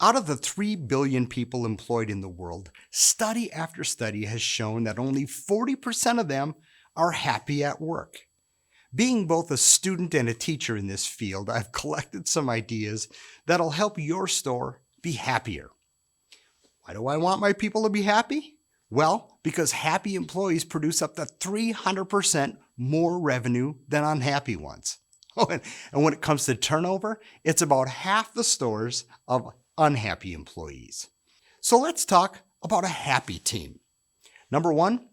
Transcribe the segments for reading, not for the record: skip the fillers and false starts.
Out of the 3 billion people employed in the world, study after study has shown that only 40% of them are happy at work. Being both a student and a teacher in this field, I've collected some ideas that'll help your store be happier. Why do I want my people to be happy? Well, because happy employees produce up to 300% more revenue than unhappy ones. Oh, and when it comes to turnover, it's about half the stores of unhappy employees. So let's talk about a happy team. Number one,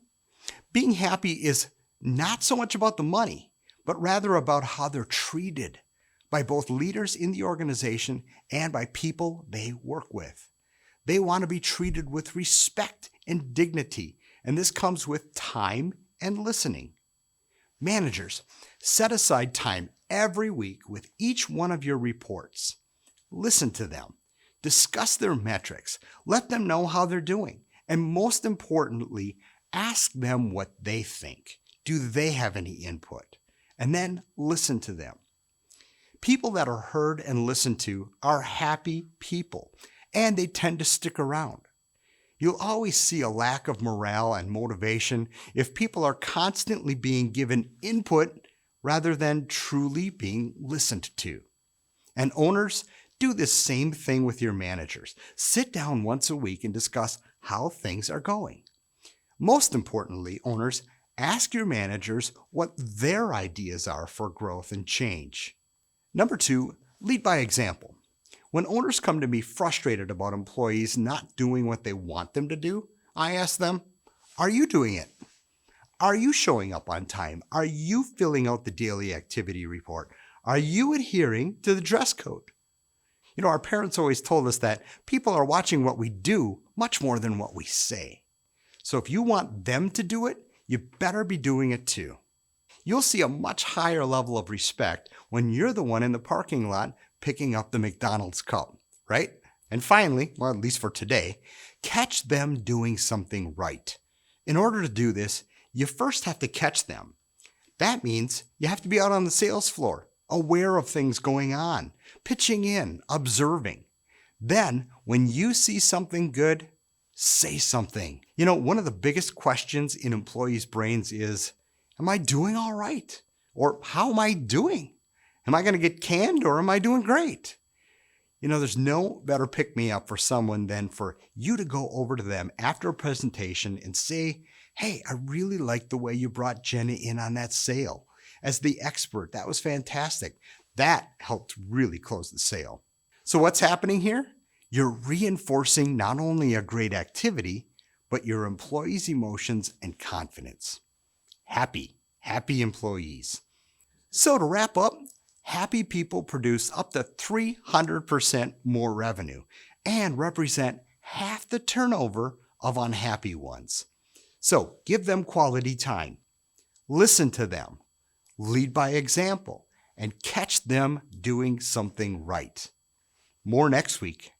being happy is not so much about the money, but rather about how they're treated by both leaders in the organization and by people they work with. They want to be treated with respect and dignity, and this comes with time and listening. Managers, set aside time every week with each one of your reports. Listen to them. Discuss their metrics. Let them know how they're doing. And most importantly, ask them what they think. Do they have any input? And then listen to them. People that are heard and listened to are happy people, and they tend to stick around. You'll always see a lack of morale and motivation if people are constantly being given input rather than truly being listened to. And owners, do the same thing with your managers. Sit down once a week and discuss how things are going. Most importantly, owners, ask your managers what their ideas are for growth and change. Number two, lead by example. When owners come to me frustrated about employees not doing what they want them to do, I ask them, are you doing it? Are you showing up on time? Are you filling out the daily activity report? Are you adhering to the dress code? Our parents always told us that people are watching what we do much more than what we say. So if you want them to do it, you better be doing it too. You'll see a much higher level of respect when you're the one in the parking lot picking up the McDonald's cup, right? And finally, well, at least for today, catch them doing something right. In order to do this, you first have to catch them. That means you have to be out on the sales floor, aware of things going on, pitching in, observing. Then, when you see something good, say something. One of the biggest questions in employees' brains is, am I doing all right? Or how am I doing? Am I going to get canned or am I doing great? There's no better pick-me-up for someone than for you to go over to them after a presentation and say, hey, I really like the way you brought Jenna in on that sale. As the expert, that was fantastic. That helped really close the sale. So what's happening here? You're reinforcing not only a great activity, but your employees' emotions and confidence. Happy employees. So to wrap up, happy people produce up to 300% more revenue and represent half the turnover of unhappy ones. So give them quality time. Listen to them. Lead by example and catch them doing something right. More next week.